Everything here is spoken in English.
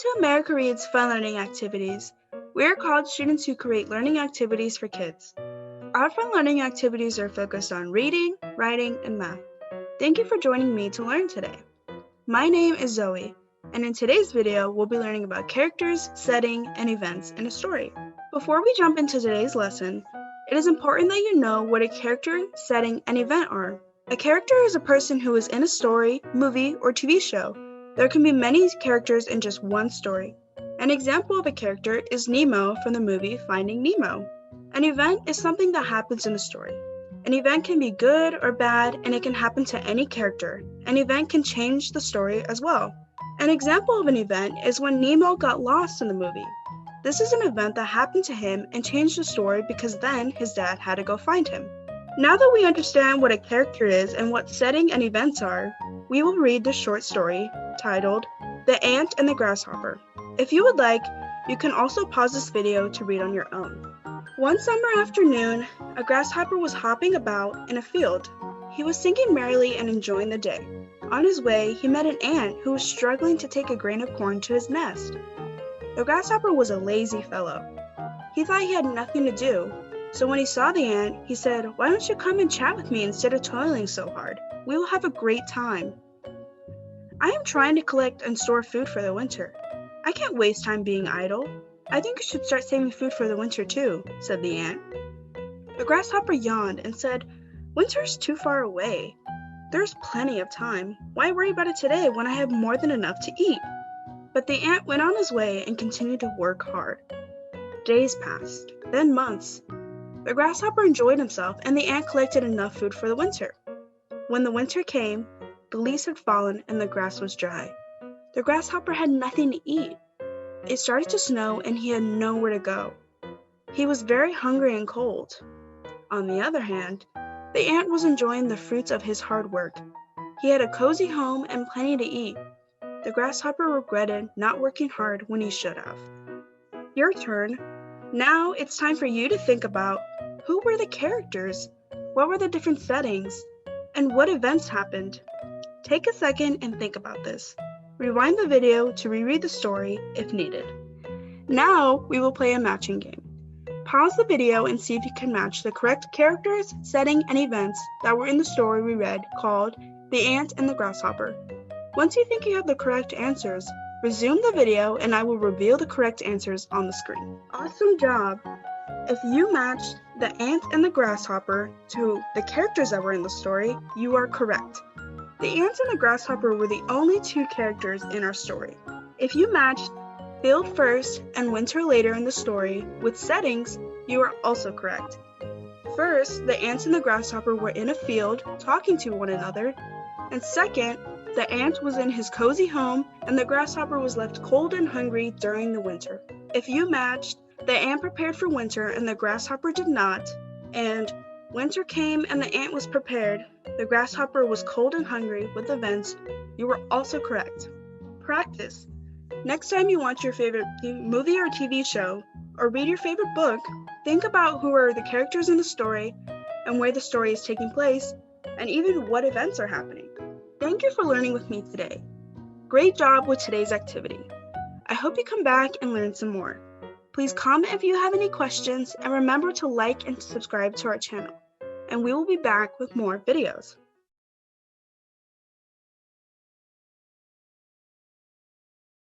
Welcome to America Reads Fun Learning Activities. We are college students who create learning activities for kids. Our fun learning activities are focused on reading, writing, and math. Thank you for joining me to learn today. My name is Zoe, and in today's video, we'll be learning about characters, setting, and events in a story. Before we jump into today's lesson, it is important that you know what a character, setting, and event are. A character is a person who is in a story, movie, or TV show. There can be many characters in just one story. An example of a character is Nemo from the movie Finding Nemo. An event is something that happens in a story. An event can be good or bad, and it can happen to any character. An event can change the story as well. An example of an event is when Nemo got lost in the movie. This is an event that happened to him and changed the story because then his dad had to go find him. Now that we understand what a character is and what setting and events are, we will read the short story titled The Ant and the Grasshopper. If you would like, you can also pause this video to read on your own. One summer afternoon, a grasshopper was hopping about in a field. He was singing merrily and enjoying the day. On his way, he met an ant who was struggling to take a grain of corn to his nest. The grasshopper was a lazy fellow. He thought he had nothing to do, so when he saw the ant, he said, "Why don't you come and chat with me instead of toiling so hard? We will have a great time." "I am trying to collect and store food for the winter. I can't waste time being idle. I think you should start saving food for the winter too," said the ant. The grasshopper yawned and said, "Winter is too far away. There's plenty of time. Why worry about it today when I have more than enough to eat?" But the ant went on his way and continued to work hard. Days passed, then months. The grasshopper enjoyed himself, and the ant collected enough food for the winter. When the winter came, the leaves had fallen and the grass was dry. The grasshopper had nothing to eat. It started to snow and he had nowhere to go. He was very hungry and cold. On the other hand, the ant was enjoying the fruits of his hard work. He had a cozy home and plenty to eat. The grasshopper regretted not working hard when he should have. Your turn. Now it's time for you to think about who were the characters, what were the different settings, and what events happened. Take a second and think about this. Rewind the video to reread the story if needed. Now we will play a matching game. Pause the video and see if you can match the correct characters, setting, and events that were in the story we read called The Ant and the Grasshopper. Once you think you have the correct answers, resume the video and I will reveal the correct answers on the screen. Awesome job! If you matched the ant and the grasshopper to the characters that were in the story, you are correct. The ant and the grasshopper were the only two characters in our story. If you matched field first and winter later in the story with settings, you are also correct. First, the ant and the grasshopper were in a field talking to one another, and second, the ant was in his cozy home and the grasshopper was left cold and hungry during the winter. If you matched, the ant prepared for winter and the grasshopper did not, and winter came and the ant was prepared, the grasshopper was cold and hungry with events, you were also correct. Practice. Next time you watch your favorite movie or TV show, or read your favorite book, think about who are the characters in the story and where the story is taking place, and even what events are happening. Thank you for learning with me today. Great job with today's activity. I hope you come back and learn some more. Please comment if you have any questions and remember to like and subscribe to our channel. And we will be back with more videos.